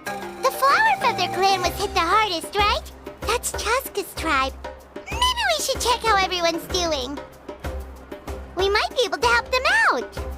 The Flower Feather clan was hit the hardest, right? That's Chaska's tribe. Maybe we should check how everyone's doing. We might be able to help them out.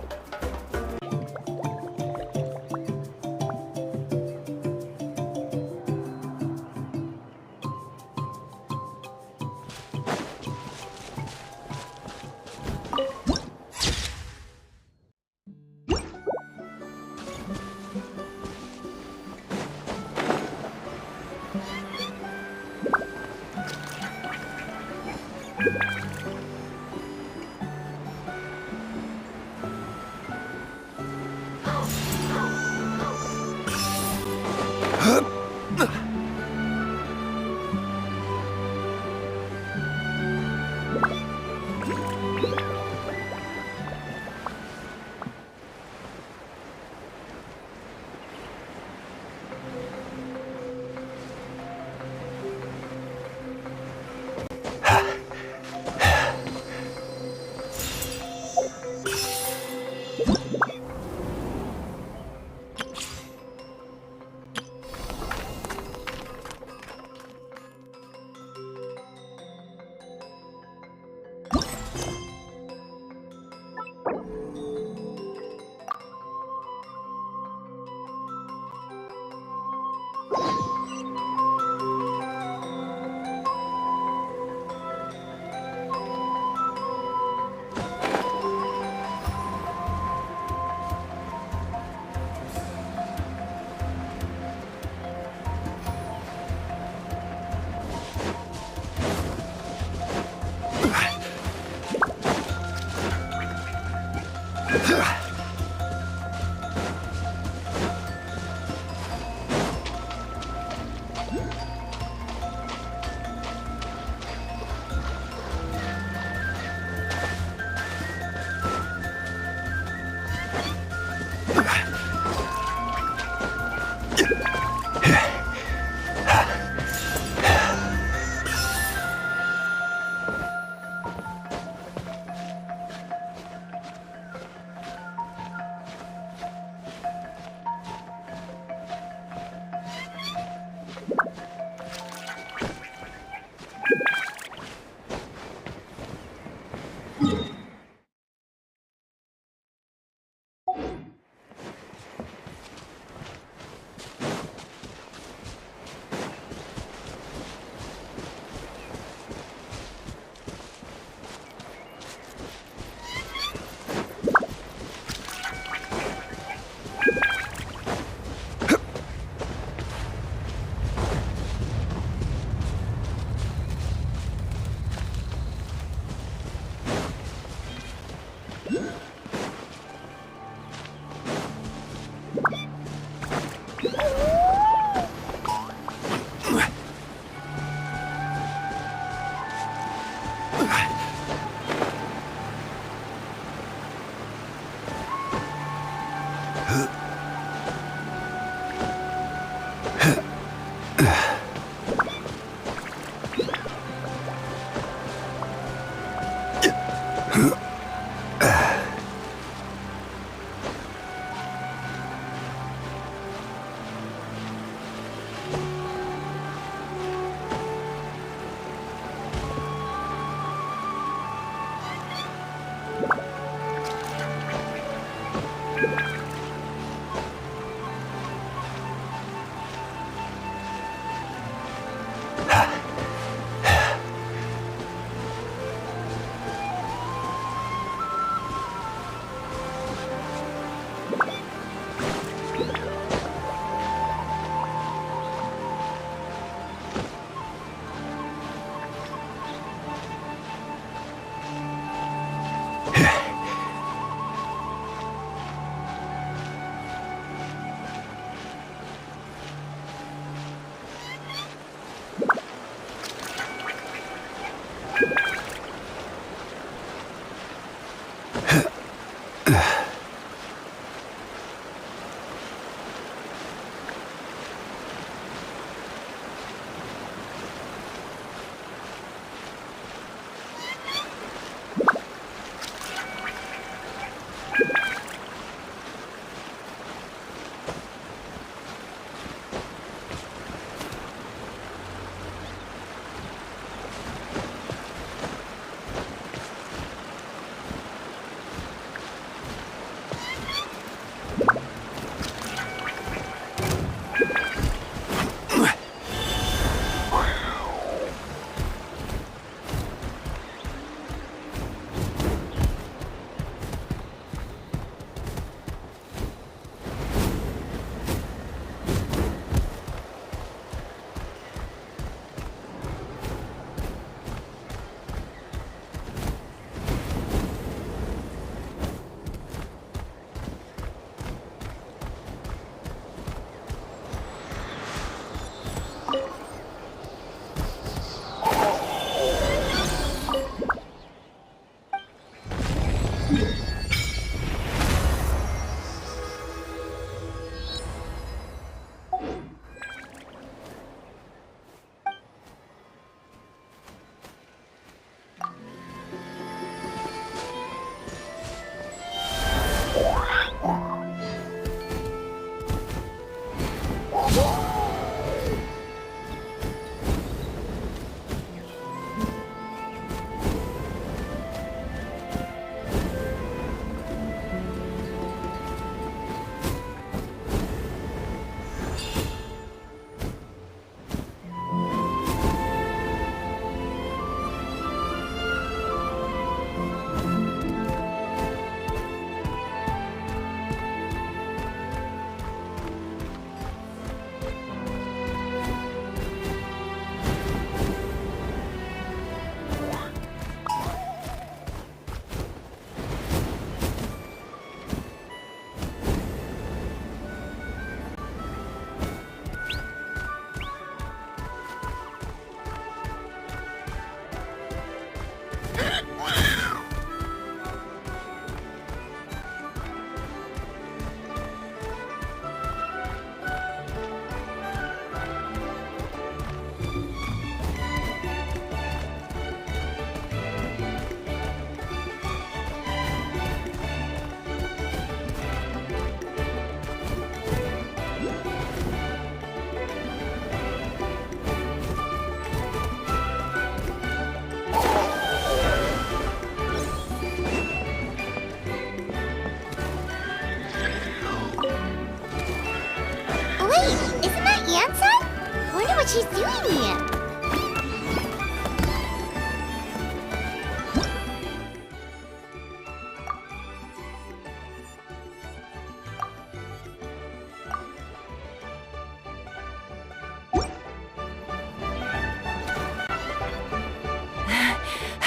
what she's doing here.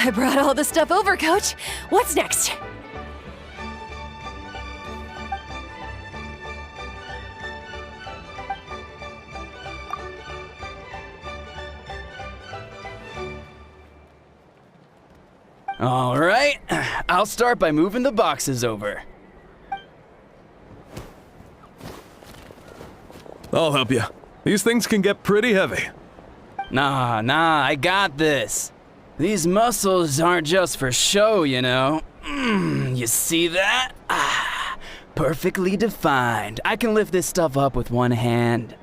I brought all the stuff over, Coach. What's next? All right, I'll start by moving the boxes over. I'll help you. These things can get pretty heavy. Nah, I got this. These muscles aren't just for show, you know. You see that? Perfectly defined. I can lift this stuff up with one hand.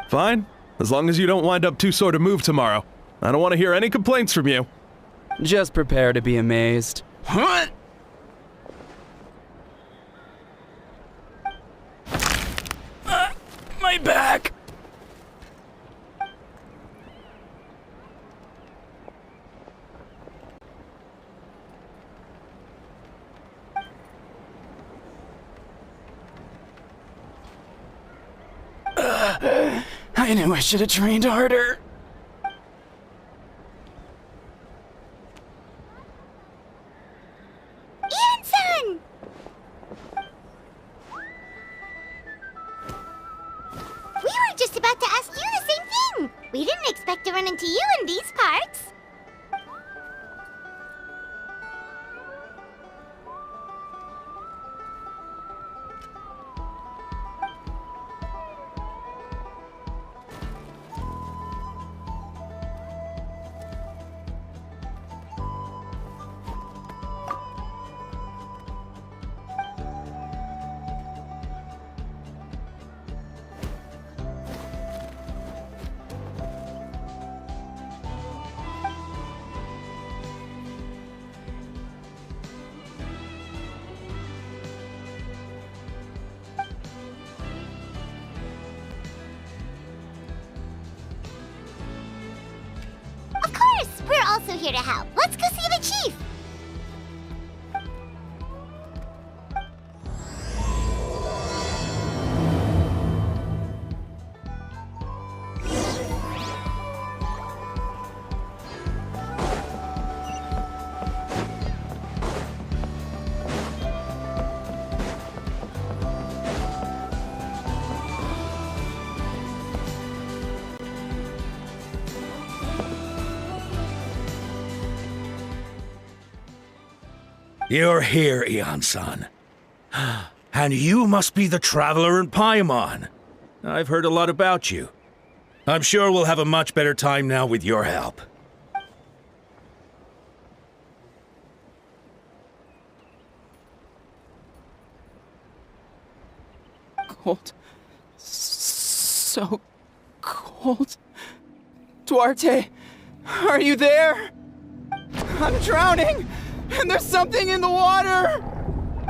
Fine, as long as you don't wind up too sore to move tomorrow. I don't want to hear any complaints from you. Just prepare to be amazed. My back! I knew I should have trained harder. Ian-san! We were just about to ask you the same thing. We didn't expect to run into you in these parts. Of course! We're also here to help. Let's go see the chief! You're here, Ian-san. And you must be the traveler in Paimon. I've heard a lot about you. I'm sure we'll have a much better time now with your help. Cold. So cold. Duarte, are you there? I'm drowning! And there's something in the water!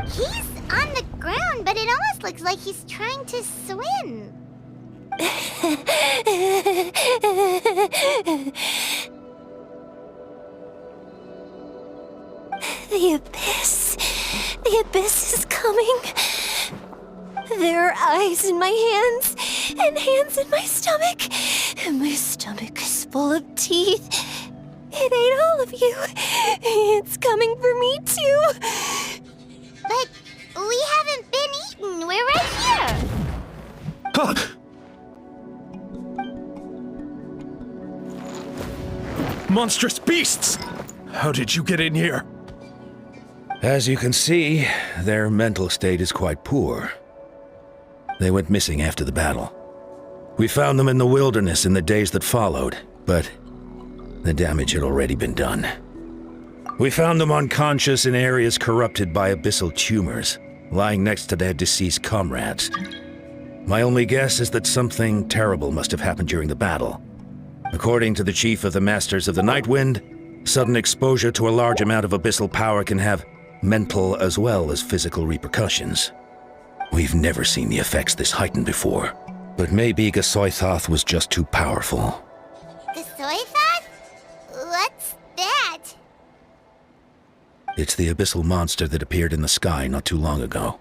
He's on the ground, but it almost looks like he's trying to swim. The abyss. The abyss is coming. There are eyes in my hands, and hands in my stomach. And my stomach is full of teeth. It ain't all of you. It's coming for me, too. But we haven't been eaten. We're right here. Huh. Monstrous beasts! How did you get in here? As you can see, their mental state is quite poor. They went missing after the battle. We found them in the wilderness in the days that followed, but the damage had already been done. We found them unconscious in areas corrupted by abyssal tumors, lying next to their deceased comrades. My only guess is that something terrible must have happened during the battle. According to the chief of the Masters of the Nightwind, sudden exposure to a large amount of abyssal power can have mental as well as physical repercussions. We've never seen the effects this heightened before. But maybe Gasoithoth was just too powerful. The soy thought? What's that? It's the abyssal monster that appeared in the sky not too long ago.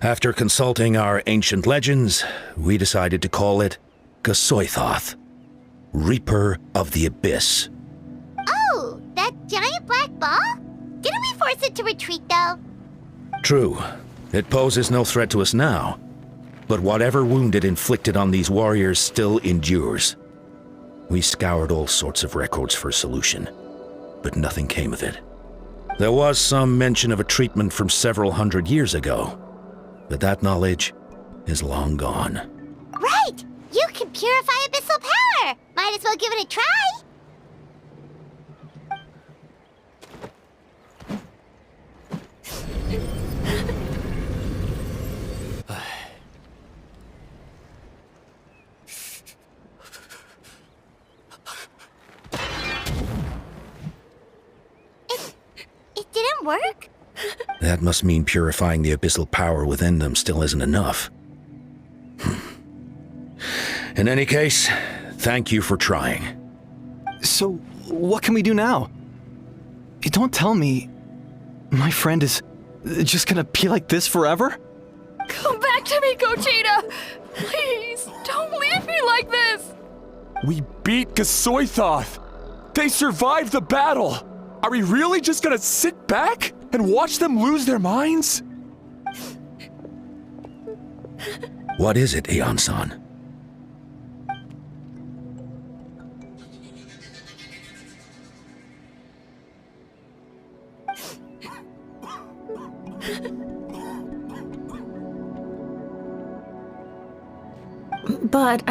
After consulting our ancient legends, we decided to call it Gasoithoth, Reaper of the Abyss. Oh, that giant black ball? Didn't we force it to retreat, though? True, it poses no threat to us now, but whatever wound it inflicted on these warriors still endures. We scoured all sorts of records for a solution, but nothing came of it. There was some mention of a treatment from several hundred years ago, but that knowledge is long gone. Right! You can purify abyssal power! Might as well give it a try! It didn't work? That must mean purifying the abyssal power within them still isn't enough. In any case, thank you for trying. So, what can we do now? Don't tell me my friend is just gonna be like this forever? Come back to me, Gogeta! Please, don't leave me like this! We beat Gasoithoth! They survived the battle! Are we really just gonna sit back and watch them lose their minds? What is it, Aeon-san? But,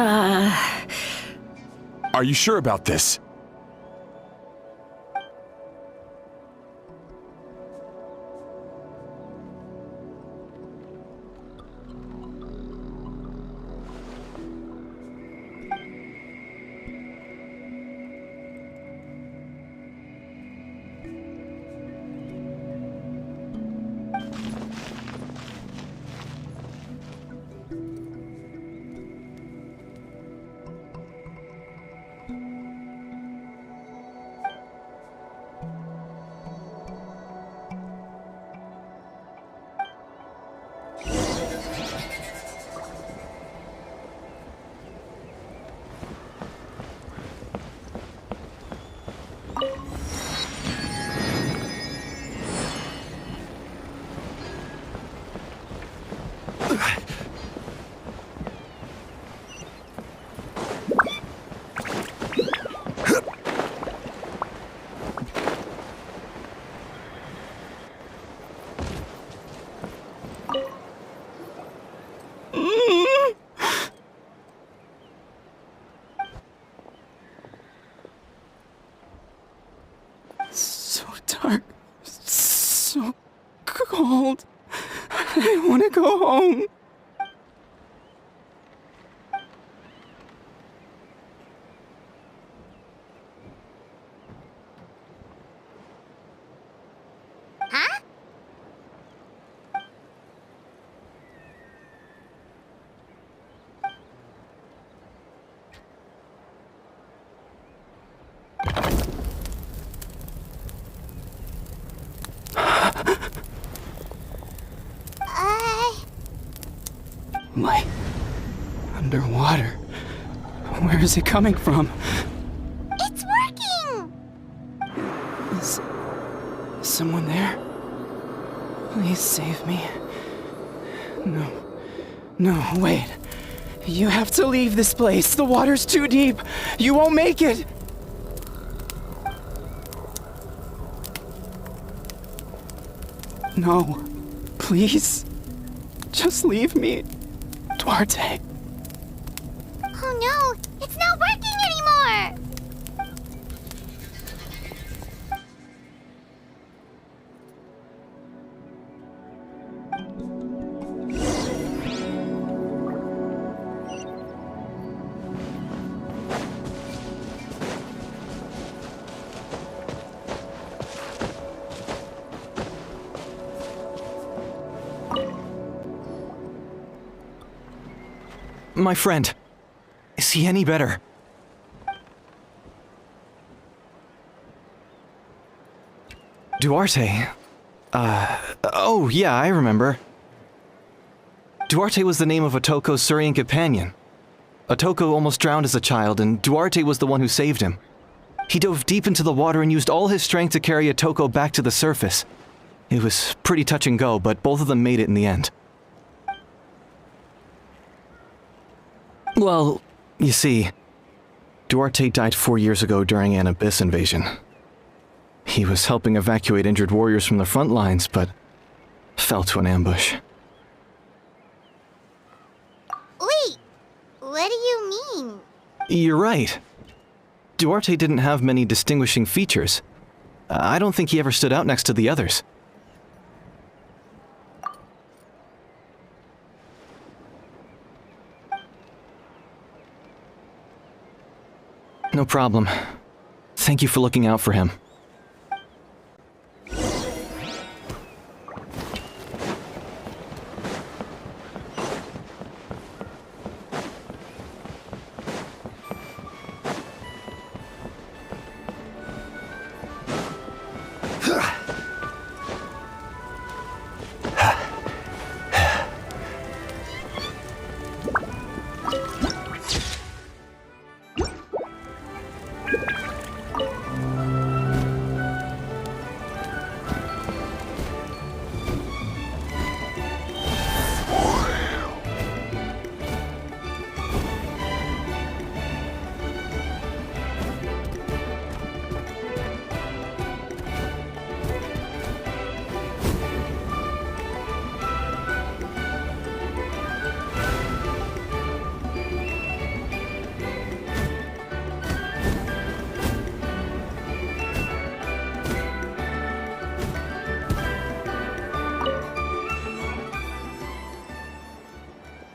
Are you sure about this? So dark, so cold. I want to go home. Huh? Light. Underwater. Where is it coming from? It's working! Is someone there? Please save me. No. No, wait. You have to leave this place. The water's too deep. You won't make it. No. Please. Just leave me. Duarte. Oh no! It's not working anymore! my friend? Is he any better? Duarte? Oh yeah, I remember. Duarte was the name of Otoko's Surian companion. Otoko almost drowned as a child, and Duarte was the one who saved him. He dove deep into the water and used all his strength to carry Otoko back to the surface. It was pretty touch and go, but both of them made it in the end. Well, you see, Duarte died 4 years ago during an Abyss invasion. He was helping evacuate injured warriors from the front lines, but fell to an ambush. Wait, what do you mean? You're right. Duarte didn't have many distinguishing features. I don't think he ever stood out next to the others. No problem. Thank you for looking out for him.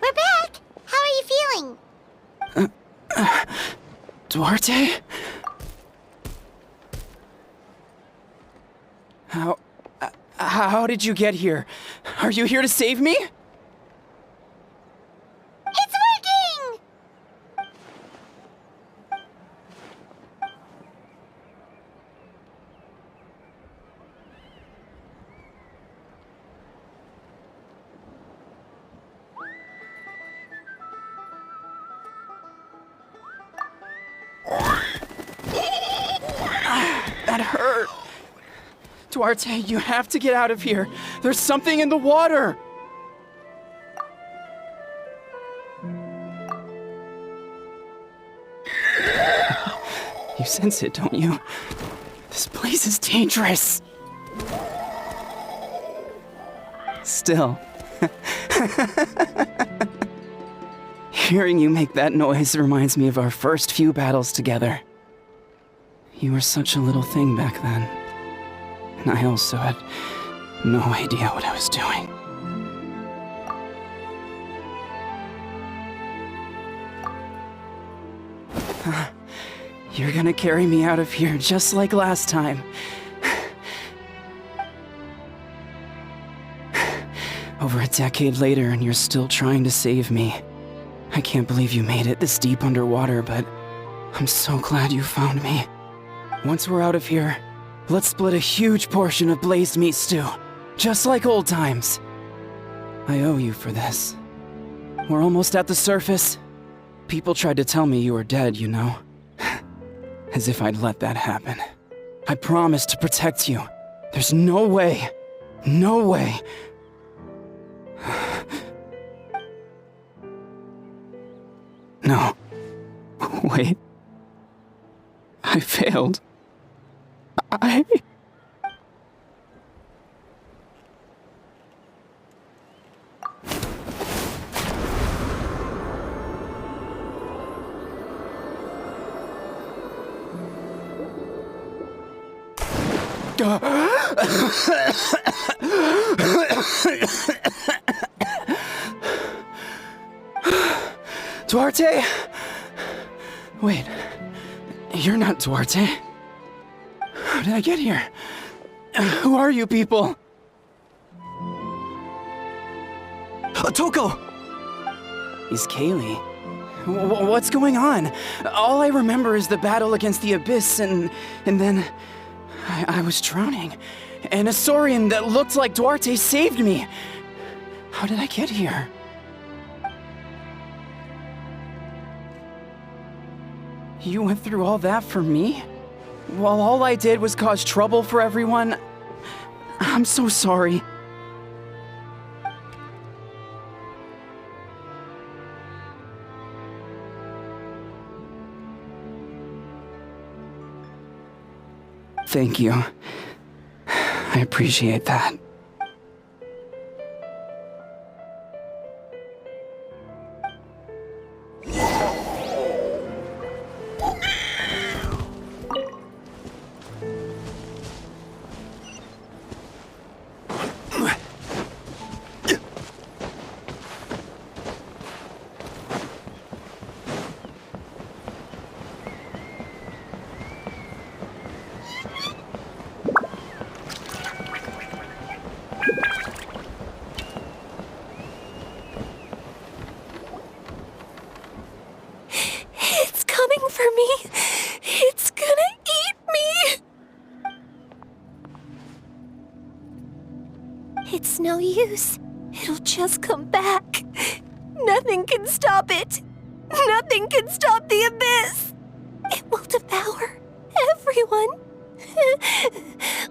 We're back! How are you feeling? Duarte? How did you get here? Are you here to save me? It's working! That hurt. Duarte, you have to get out of here. There's something in the water. You sense it, don't you? This place is dangerous. Still. Hearing you make that noise reminds me of our first few battles together. You were such a little thing back then. And I also had no idea what I was doing. You're gonna carry me out of here just like last time. Over a decade later, and you're still trying to save me. I can't believe you made it this deep underwater, but I'm so glad you found me. Once we're out of here, let's split a huge portion of blazed meat stew, just like old times. I owe you for this. We're almost at the surface. People tried to tell me you were dead, you know. As if I'd let that happen. I promised to protect you. There's no way. No way. No. Wait. I failed. Duarte? Wait, you're not Duarte. How did I get here? Who are you people? Otoko! He's Kaylee. What's going on? All I remember is the battle against the Abyss, and then I was drowning. And a Saurian that looked like Duarte saved me. How did I get here? You went through all that for me? While all I did was cause trouble for everyone? I'm so sorry. Thank you. I appreciate that. It's coming for me. It's gonna eat me. It's no use. It'll just come back. Nothing can stop it. Nothing can stop the Abyss. It will devour everyone.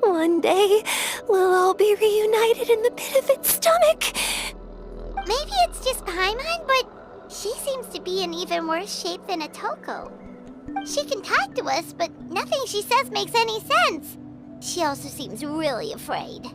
One day, we'll all be reunited in the pit of its stomach. Maybe it's just Paimon, but she seems to be in even worse shape than Otoko. She can talk to us, but nothing she says makes any sense. She also seems really afraid.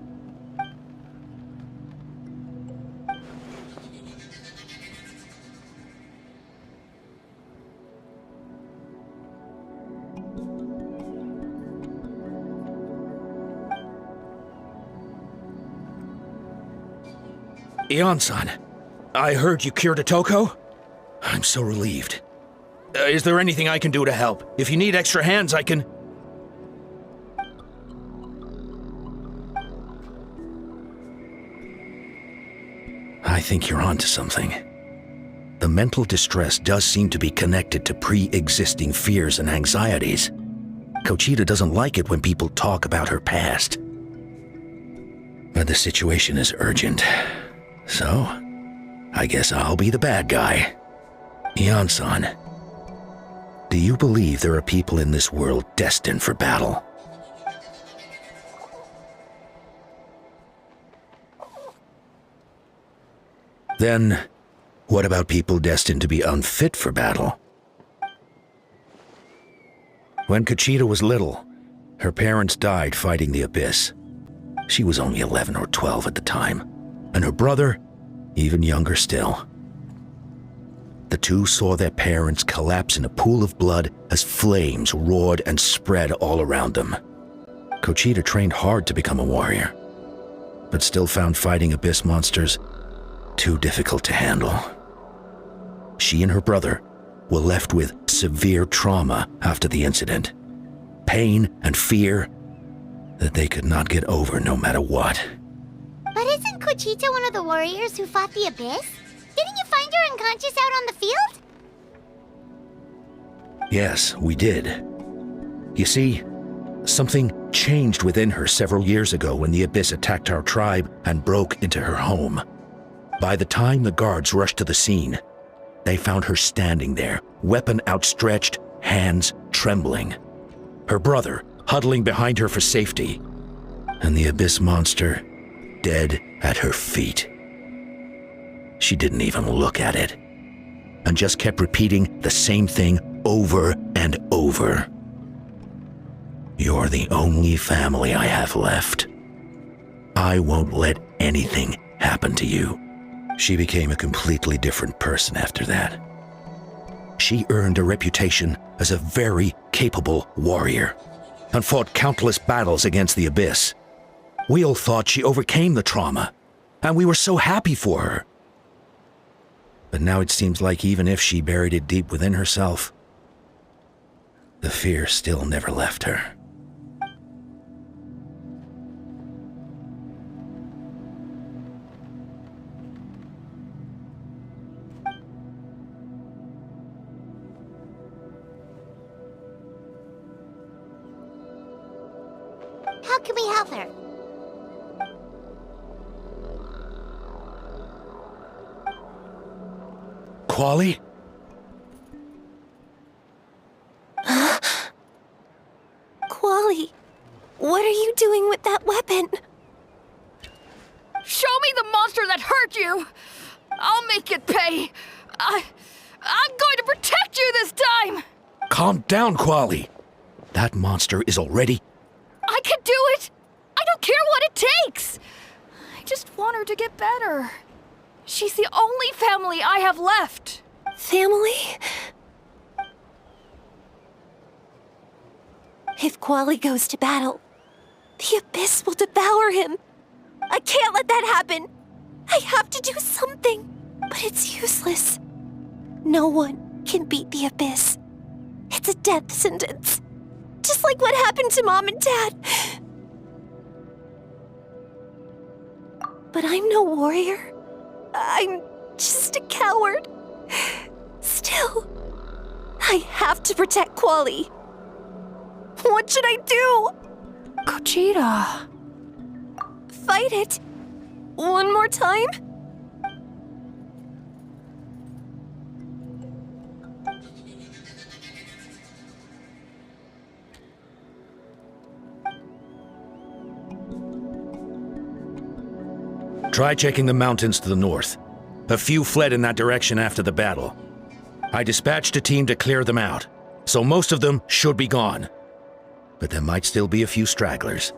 Ion-san, I heard you cured Otoko? I'm so relieved. Is there anything I can do to help? If you need extra hands, I can... I think you're onto something. The mental distress does seem to be connected to pre-existing fears and anxieties. Kochita doesn't like it when people talk about her past. But the situation is urgent. So, I guess I'll be the bad guy. Ion-san, do you believe there are people in this world destined for battle? Then, what about people destined to be unfit for battle? When Kochita was little, her parents died fighting the Abyss. She was only 11 or 12 at the time, and her brother, even younger still. The two saw their parents collapse in a pool of blood as flames roared and spread all around them. Kochita trained hard to become a warrior, but still found fighting Abyss monsters too difficult to handle. She and her brother were left with severe trauma after the incident, pain and fear that they could not get over no matter what. But isn't Kochita one of the warriors who fought the Abyss? Didn't you find her unconscious out on the field? Yes, we did. You see, something changed within her several years ago when the Abyss attacked our tribe and broke into her home. By the time the guards rushed to the scene, they found her standing there, weapon outstretched, hands trembling. Her brother huddling behind her for safety, and the Abyss monster dead at her feet. She didn't even look at it, and just kept repeating the same thing over and over. You're the only family I have left. I won't let anything happen to you. She became a completely different person after that. She earned a reputation as a very capable warrior and fought countless battles against the Abyss. We all thought she overcame the trauma, and we were so happy for her. But now it seems like even if she buried it deep within herself, the fear still never left her. How can we help her? Quali? Quali, what are you doing with that weapon? Show me the monster that hurt you! I'll make it pay! I'm going to protect you this time! Calm down, Quali. That monster is already... I can do it! I don't care what it takes! I just want her to get better. She's the only family I have left. Family? If Quali goes to battle, the Abyss will devour him. I can't let that happen. I have to do something, but it's useless. No one can beat the Abyss. It's a death sentence. Just like what happened to Mom and Dad. But I'm no warrior. I'm just a coward. Still, I have to protect Quali. What should I do? Gogeta. Fight it. One more time? Try checking the mountains to the north. A few fled in that direction after the battle. I dispatched a team to clear them out, so most of them should be gone. But there might still be a few stragglers.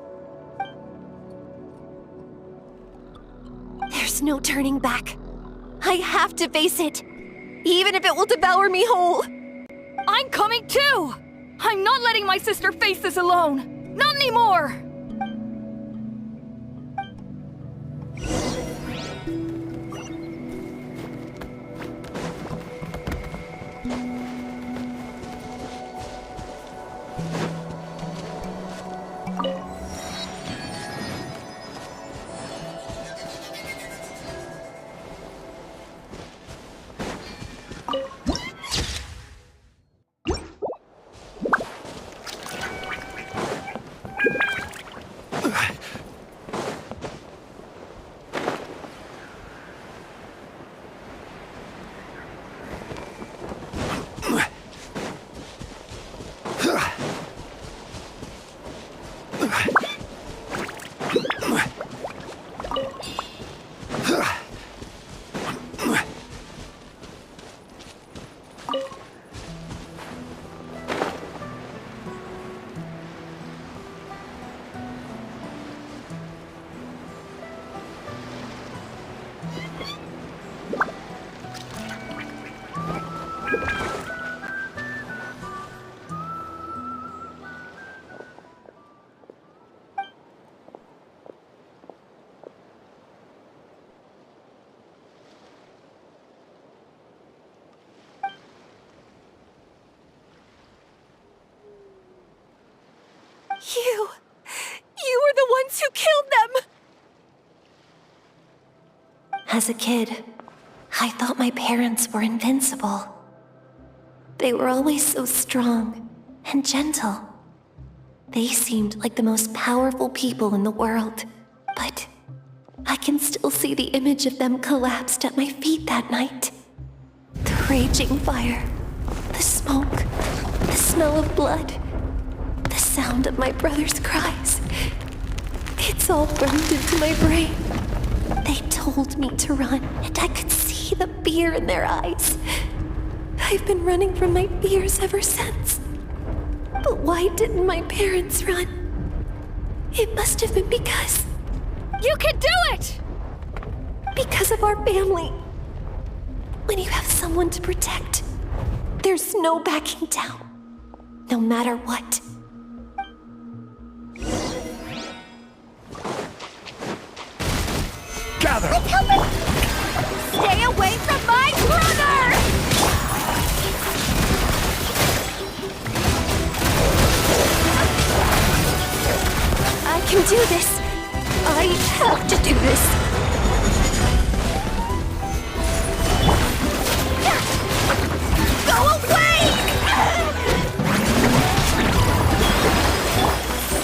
There's no turning back. I have to face it, even if it will devour me whole. I'm coming too! I'm not letting my sister face this alone! Not anymore! You were the ones who killed them! As a kid, I thought my parents were invincible. They were always so strong and gentle. They seemed like the most powerful people in the world. But I can still see the image of them collapsed at my feet that night. The raging fire, the smoke, the smell of blood, the sound of my brother's cries. It's all burned into my brain. They told me to run, and I could see the fear in their eyes. I've been running from my fears ever since. But why didn't my parents run? It must have been because... You can do it! Because of our family. When you have someone to protect, there's no backing down, no matter what. Gather! Stay away from my brother! I can do this. I have to do this. Go away!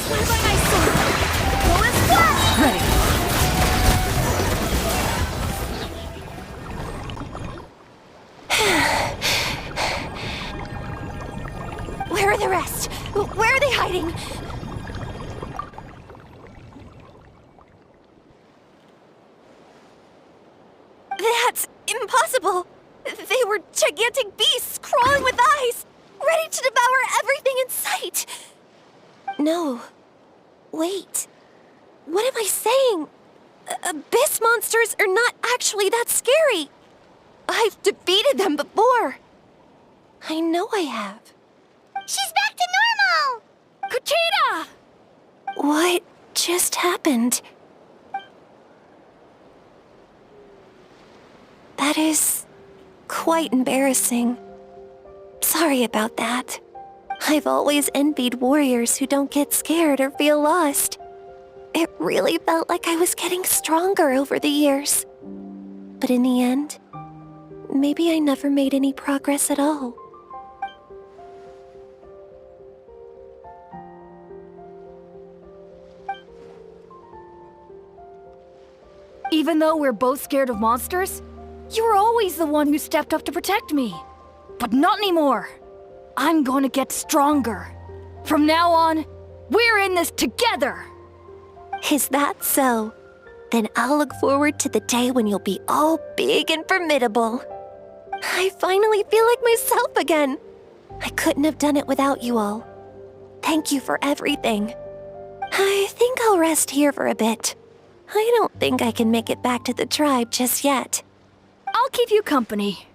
What about my sword? Where are the rest? Where are they hiding? That's impossible! They were gigantic beasts crawling with eyes, ready to devour everything in sight! No. Wait. What am I saying? Abyss monsters are not actually that scary. I've defeated them before. I know I have. She's back to normal! Kuchita! What just happened? That is quite embarrassing. Sorry about that. I've always envied warriors who don't get scared or feel lost. It really felt like I was getting stronger over the years. But in the end, maybe I never made any progress at all. Even though we're both scared of monsters, you were always the one who stepped up to protect me. But not anymore. I'm going to get stronger. From now on, we're in this together. Is that so? Then I'll look forward to the day when you'll be all big and formidable. I finally feel like myself again. I couldn't have done it without you all. Thank you for everything. I think I'll rest here for a bit. I don't think I can make it back to the tribe just yet. I'll keep you company.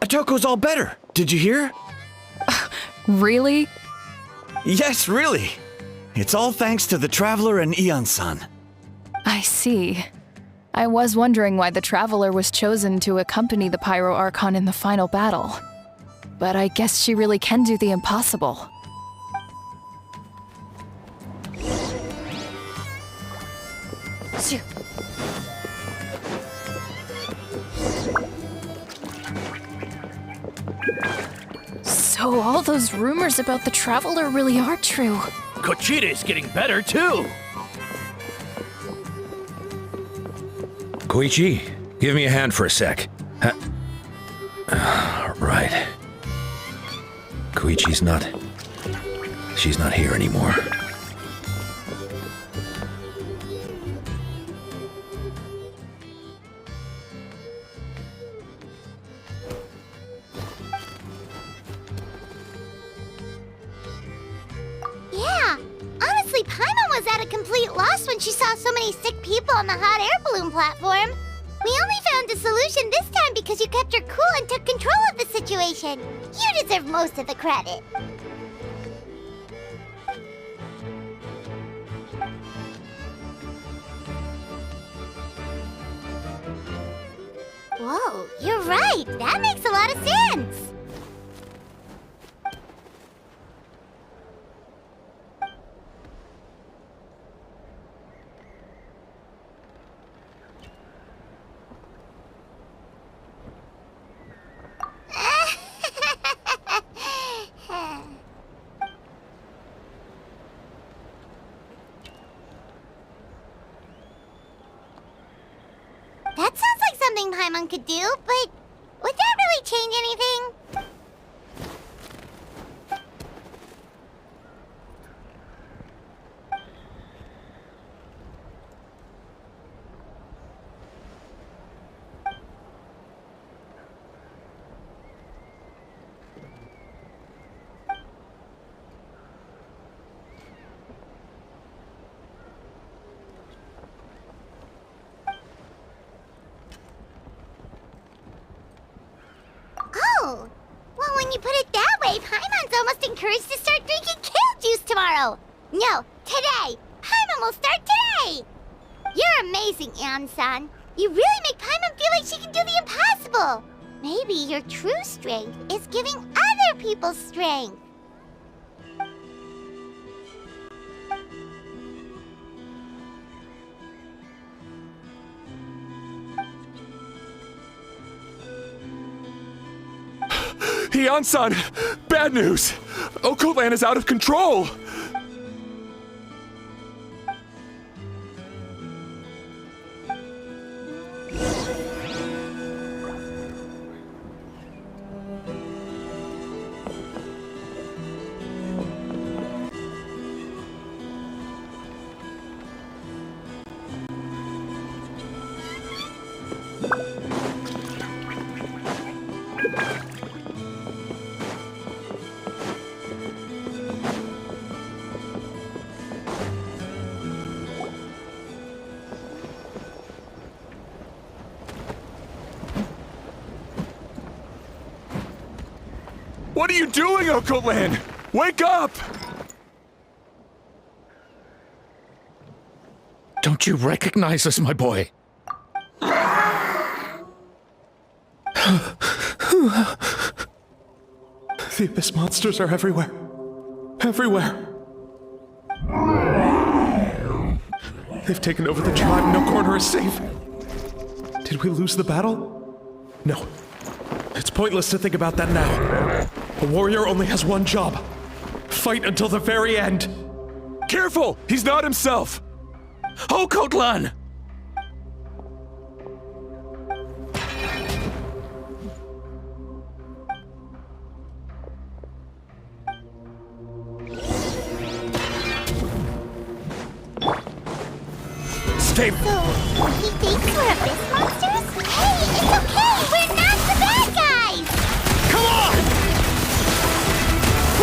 Atoko's all better. Did you hear? Really? Yes, really. It's all thanks to the Traveler and Eon-san. I see. I was wondering why the Traveler was chosen to accompany the Pyro Archon in the final battle. But I guess she really can do the impossible. So all those rumors about the Traveler really are true. Kuchita's getting better too. Koichi, give me a hand for a sec. Right. Koichi's not... She's not here anymore. Yeah, honestly, Paimon was at a complete loss when she saw so many sick people on the hot air balloon platform. We only found a solution this time because you kept her cool and took control of the situation. You deserve most of the credit. Whoa, you're right. That makes a lot of sense. That sounds like something Paimon could do, but would that really change anything? Oh, well, when you put it that way, Paimon's almost encouraged to start drinking kale juice tomorrow. No, today. Paimon will start today. You're amazing, Eon-san. You really make Paimon feel like she can do the impossible. Maybe your true strength is giving other people strength. Heian-san! Bad news! Okotlan is out of control! What are you doing, Okotlan? Wake up! Don't you recognize us, my boy? The Abyss monsters are everywhere. Everywhere. They've taken over the tribe. No corner is safe. Did we lose the battle? No. It's pointless to think about that now. A warrior only has one job. Fight until the very end. Careful! He's not himself! Okotlan! Stay. So, he thinks we're Abyss monsters? Hey, it's okay! We're not the bad guys! Come on!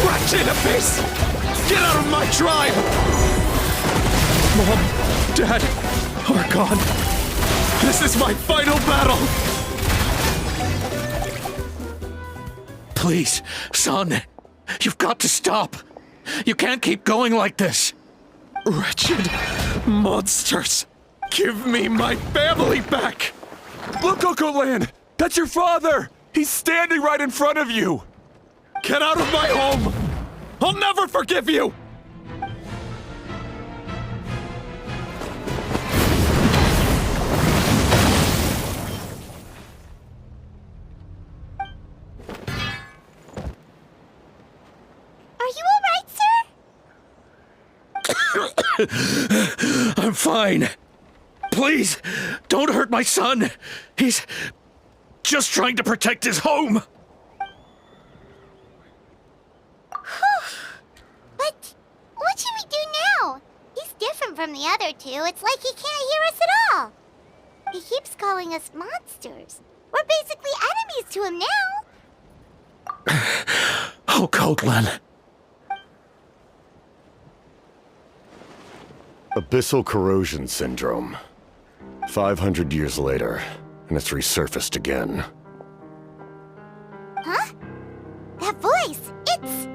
Wretched Abyss! Get out of my tribe! Mom, Dad, Archon. This is my final battle! Please, son. You've got to stop. You can't keep going like this. Wretched monsters! Give me my family back! Look, Okotlan! That's your father! He's standing right in front of you! Get out of my home! I'll never forgive you! Are you alright, sir? I'm fine. Please, don't hurt my son. He's just trying to protect his home. But what should we do now? He's different from the other two. It's like he can't hear us at all. He keeps calling us monsters. We're basically enemies to him now. Okotlan. Abyssal corrosion syndrome. 500 years later, and it's resurfaced again. Huh? That voice, it's...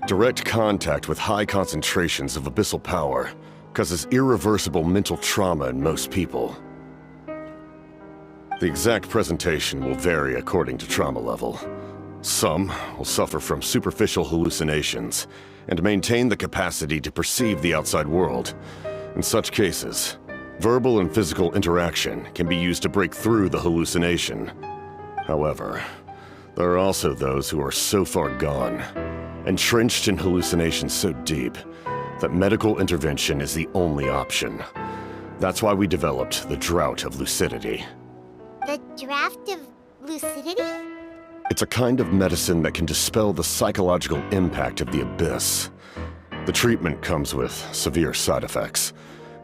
Direct contact with high concentrations of abyssal power causes irreversible mental trauma in most people. The exact presentation will vary according to trauma level. Some will suffer from superficial hallucinations and maintain the capacity to perceive the outside world. In such cases, verbal and physical interaction can be used to break through the hallucination. However, there are also those who are so far gone, entrenched in hallucinations so deep, that medical intervention is the only option. That's why we developed the Drought of Lucidity. The draft of lucidity? It's a kind of medicine that can dispel the psychological impact of the Abyss. The treatment comes with severe side effects,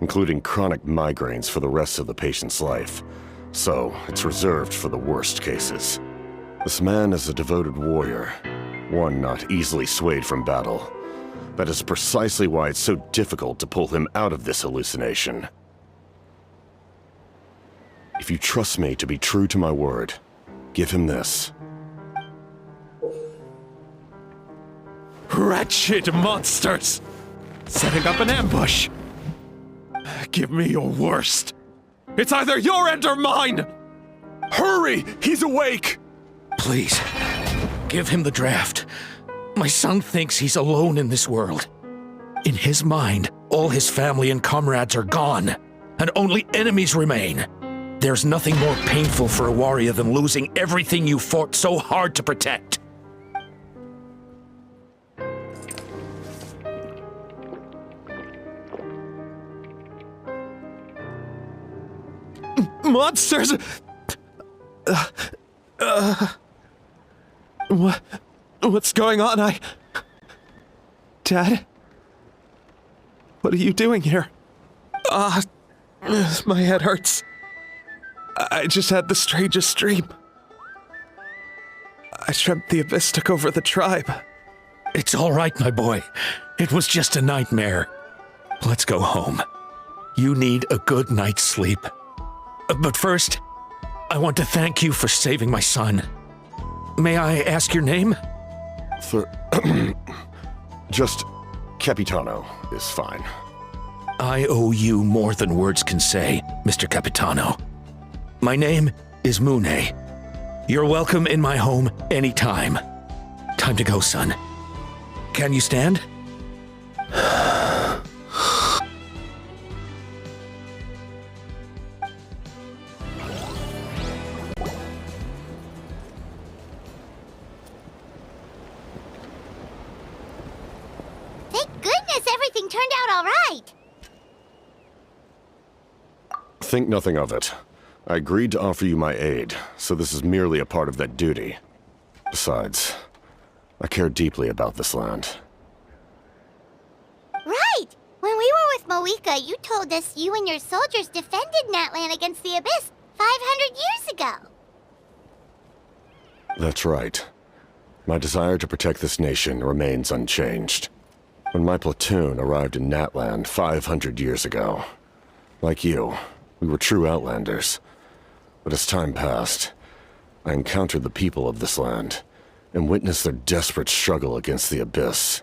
including chronic migraines for the rest of the patient's life. So, it's reserved for the worst cases. This man is a devoted warrior, one not easily swayed from battle. That is precisely why it's so difficult to pull him out of this hallucination. If you trust me to be true to my word, give him this. Wretched monsters! Setting up an ambush! Give me your worst! It's either your end or mine! Hurry! He's awake! Please, give him the draft. My son thinks he's alone in this world. In his mind, All his family and comrades are gone, and only enemies remain. There's nothing more painful for a warrior than losing everything you fought so hard to protect. Monsters! What's going on? Dad? What are you doing here? My head hurts. I just had the strangest dream. I dreamt the Abyss took over the tribe. It's all right, my boy. It was just a nightmare. Let's go home. You need a good night's sleep. But first, I want to thank you for saving my son. May I ask your name? Just Capitano is fine. I owe you more than words can say, Mr. Capitano. My name is Mune. You're welcome in my home anytime. Time to go, son. Can you stand? Thank goodness everything turned out all right. Think nothing of it. I agreed to offer you my aid, so this is merely a part of that duty. Besides, I care deeply about this land. Right! When we were with Moika, you told us you and your soldiers defended Natlan against the Abyss 500 years ago. That's right. My desire to protect this nation remains unchanged. When my platoon arrived in Natlan 500 years ago, like you, we were true outlanders. But as time passed, I encountered the people of this land and witnessed their desperate struggle against the Abyss.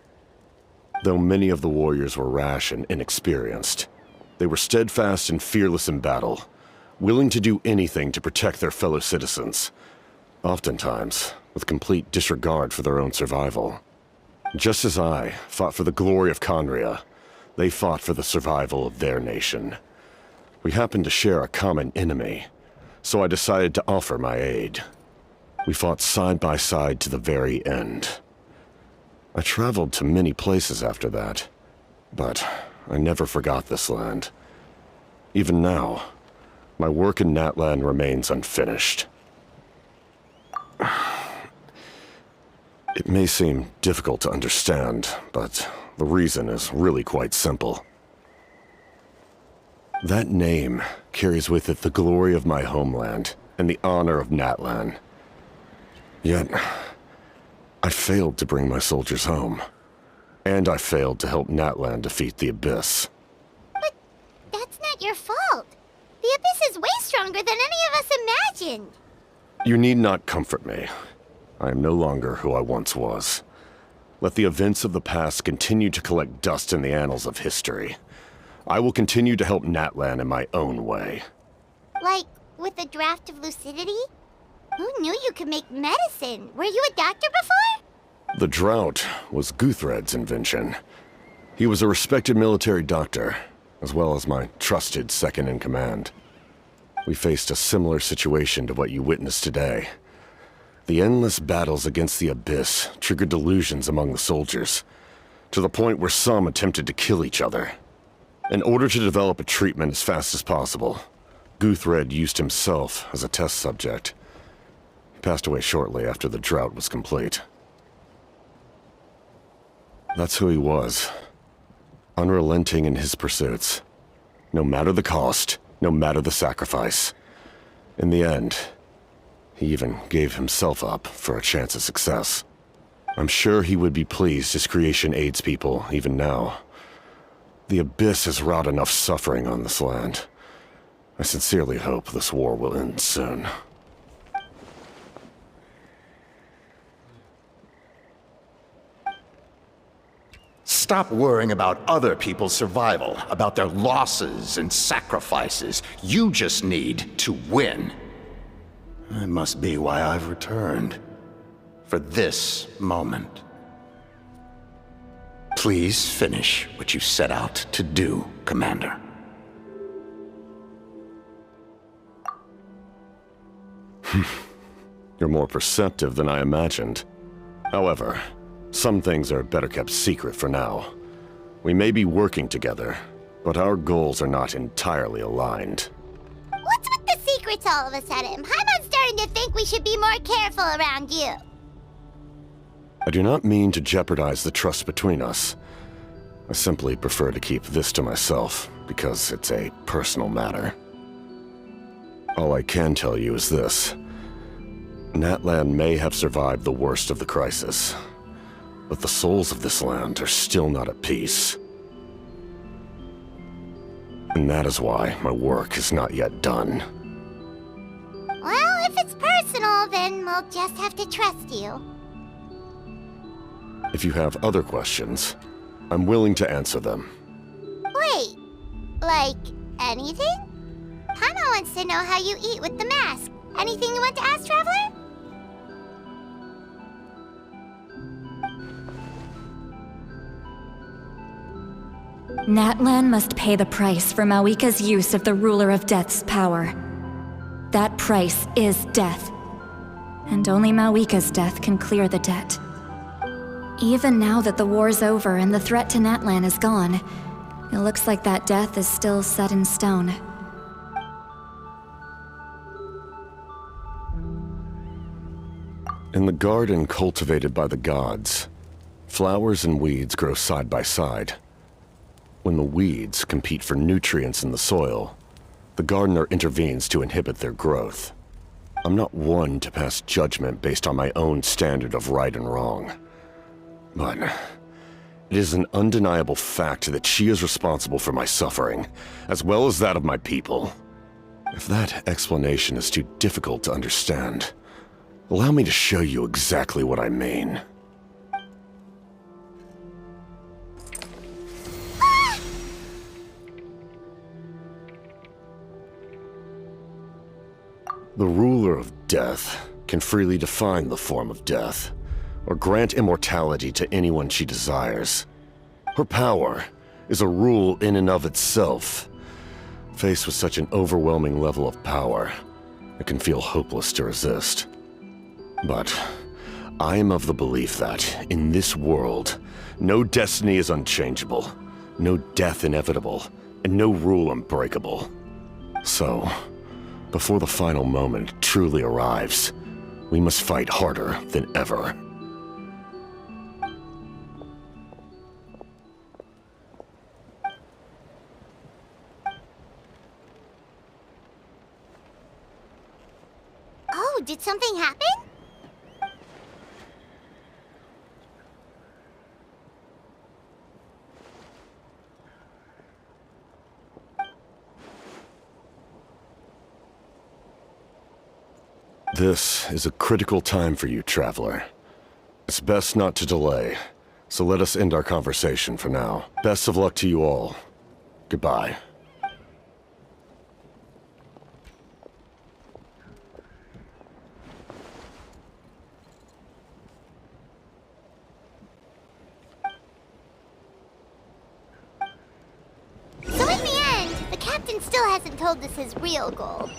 Though many of the warriors were rash and inexperienced, they were steadfast and fearless in battle, willing to do anything to protect their fellow citizens, oftentimes with complete disregard for their own survival. Just as I fought for the glory of Conria, they fought for the survival of their nation. We happened to share a common enemy, so I decided to offer my aid. We fought side by side to the very end. I traveled to many places after that, but I never forgot this land. Even now, my work in Natlan remains unfinished. It may seem difficult to understand, but the reason is really quite simple. That name carries with it the glory of my homeland and the honor of Natlan. Yet, I failed to bring my soldiers home. And I failed to help Natlan defeat the Abyss. But that's not your fault. The Abyss is way stronger than any of us imagined. You need not comfort me. I am no longer who I once was. Let the events of the past continue to collect dust in the annals of history. I will continue to help Natlan in my own way. Like, with the draft of lucidity? Who knew you could make medicine? Were you a doctor before? The drought was Guthred's invention. He was a respected military doctor, as well as my trusted second-in-command. We faced a similar situation to what you witnessed today. The endless battles against the Abyss triggered delusions among the soldiers, to the point where some attempted to kill each other. In order to develop a treatment as fast as possible, Guthred used himself as a test subject. He passed away shortly after the drought was complete. That's who he was. Unrelenting in his pursuits. No matter the cost, no matter the sacrifice. In the end, he even gave himself up for a chance at success. I'm sure he would be pleased his creation aids people even now. The Abyss has wrought enough suffering on this land. I sincerely hope this war will end soon. Stop worrying about other people's survival, about their losses and sacrifices. You just need to win. That must be why I've returned. For this moment. Please finish what you set out to do, Commander. You're more perceptive than I imagined. However, some things are better kept secret for now. We may be working together, but our goals are not entirely aligned. What's with the secrets all of a sudden? Paimon's starting to think we should be more careful around you. I do not mean to jeopardize the trust between us. I simply prefer to keep this to myself, because it's a personal matter. All I can tell you is this. Natlan may have survived the worst of the crisis, but the souls of this land are still not at peace. And that is why my work is not yet done. Well, if it's personal, then we'll just have to trust you. If you have other questions, I'm willing to answer them. Wait, like anything? Paimon wants to know how you eat with the mask. Anything you want to ask, Traveler? Natlan must pay the price for Mawika's use of the Ruler of Death's power. That price is death. And only Mawika's death can clear the debt. Even now that the war's over and the threat to Natlan is gone, it looks like that death is still set in stone. In the garden cultivated by the gods, flowers and weeds grow side by side. When the weeds compete for nutrients in the soil, the gardener intervenes to inhibit their growth. I'm not one to pass judgment based on my own standard of right and wrong. But it is an undeniable fact that she is responsible for my suffering, as well as that of my people. If that explanation is too difficult to understand, allow me to show you exactly what I mean. The ruler of death can freely define the form of death, or grant immortality to anyone she desires. Her power is a rule in and of itself. Faced with such an overwhelming level of power, it can feel hopeless to resist. But I am of the belief that, in this world, no destiny is unchangeable, no death inevitable, and no rule unbreakable. So, before the final moment truly arrives, we must fight harder than ever. Oh, did something happen? This is a critical time for you, Traveler. It's best not to delay, so let us end our conversation for now. Best of luck to you all. Goodbye. So in the end, the captain still hasn't told us his real goal.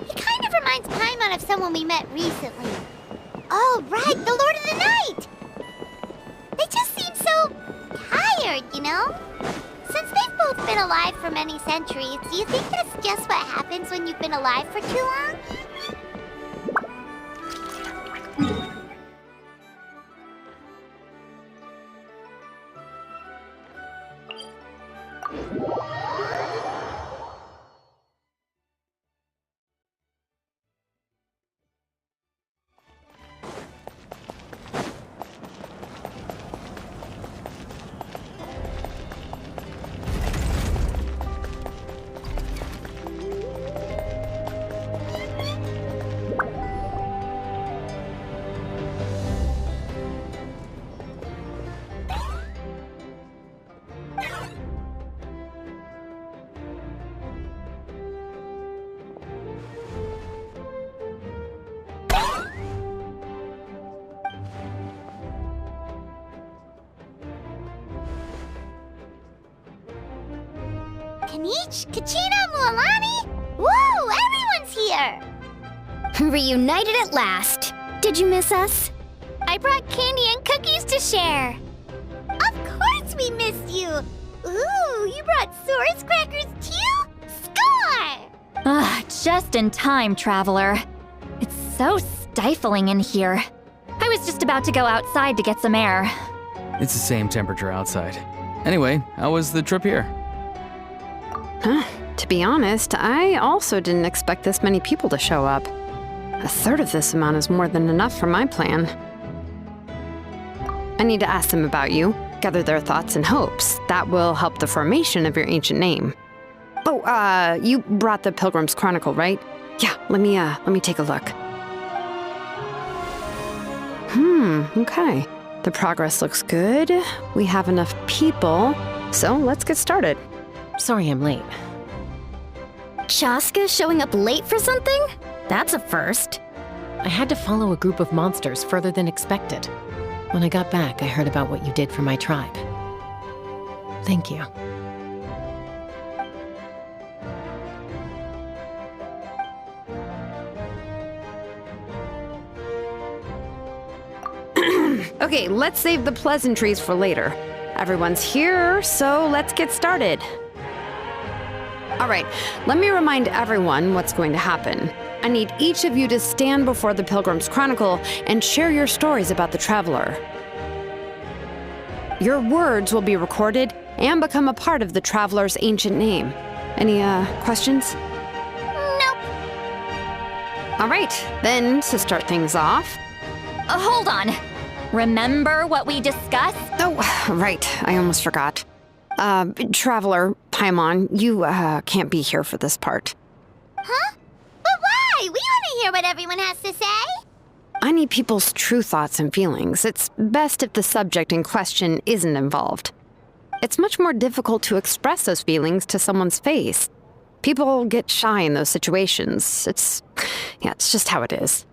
He kind of reminds Paimon of someone we met recently. Oh, right, the Lord of the Night! They just seem so tired, you know? Since they've both been alive for many centuries, do you think that's just what happens when you've been alive for too long? Kanich, Kachina, Mualani? Woo, everyone's here! Reunited at last. Did you miss us? I brought candy and cookies to share. Of course we missed you. Ooh, you brought Source crackers too? Score! Just in time, Traveler. It's so stifling in here. I was just about to go outside to get some air. It's the same temperature outside. Anyway, how was the trip here? To be honest, I also didn't expect this many people to show up. A third of this amount is more than enough for my plan. I need to ask them about you, gather their thoughts and hopes. That will help the formation of your ancient name. Oh, you brought the Pilgrim's Chronicle, right? Yeah, let me take a look. Okay. The progress looks good. We have enough people, so let's get started. Sorry I'm late. Chaska showing up late for something? That's a first. I had to follow a group of monsters further than expected. When I got back, I heard about what you did for my tribe. Thank you. Okay, let's save the pleasantries for later. Everyone's here, so let's get started. All right, let me remind everyone what's going to happen. I need each of you to stand before the Pilgrim's Chronicle and share your stories about the Traveler. Your words will be recorded and become a part of the Traveler's ancient name. Any, questions? Nope. All right, then, to start things off... Hold on. Remember what we discussed? Oh, right, I almost forgot. Traveler, Paimon, you, can't be here for this part. Huh? But why? We want to hear what everyone has to say. I need people's true thoughts and feelings. It's best if the subject in question isn't involved. It's much more difficult to express those feelings to someone's face. People get shy in those situations. It's just how it is.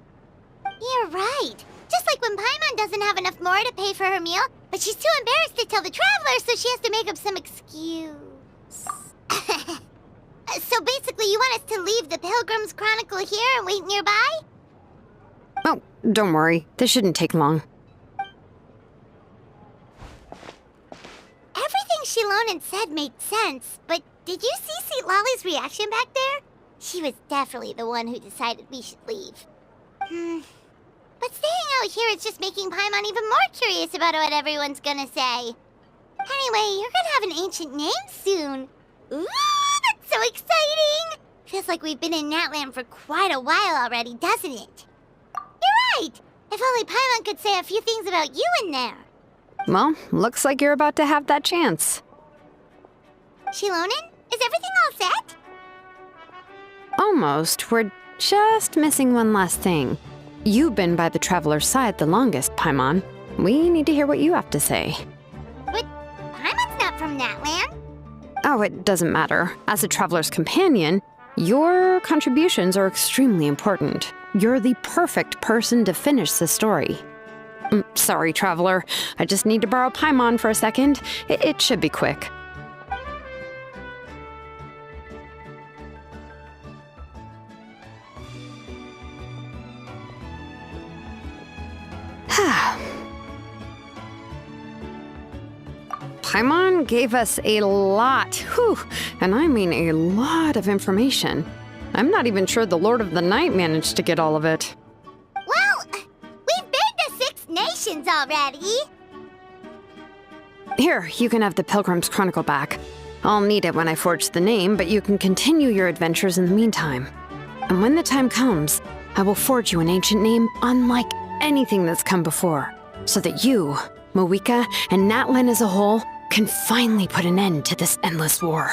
You're right. Just like when Paimon doesn't have enough more to pay for her meal, but she's too embarrassed to tell the Traveler, so she has to make up some excuse. So basically, you want us to leave the Pilgrim's Chronicle here and wait nearby? Oh, don't worry. This shouldn't take long. Everything Shilonen said made sense, but did you see Sweet Lolly's reaction back there? She was definitely the one who decided we should leave. But staying out here is just making Paimon even more curious about what everyone's gonna say. Anyway, you're gonna have an ancient name soon. Ooh, that's so exciting! Feels like we've been in Natlan for quite a while already, doesn't it? You're right! If only Paimon could say a few things about you in there. Well, looks like you're about to have that chance. Shilonen, is everything all set? Almost. We're just missing one last thing. You've been by the Traveler's side the longest, Paimon. We need to hear what you have to say. But Paimon's not from Natlan. Oh, it doesn't matter. As a Traveler's companion, your contributions are extremely important. You're the perfect person to finish the story. Sorry, Traveler. I just need to borrow Paimon for a second. It should be quick. Paimon gave us a lot, and I mean a lot of information. I'm not even sure the Lord of the Night managed to get all of it. Well, we've been to 6 nations already. Here, you can have the Pilgrim's Chronicle back. I'll need it when I forge the name, but you can continue your adventures in the meantime. And when the time comes, I will forge you an ancient name unlike anything that's come before, so that you, Moeka, and Natlan as a whole can finally put an end to this endless war.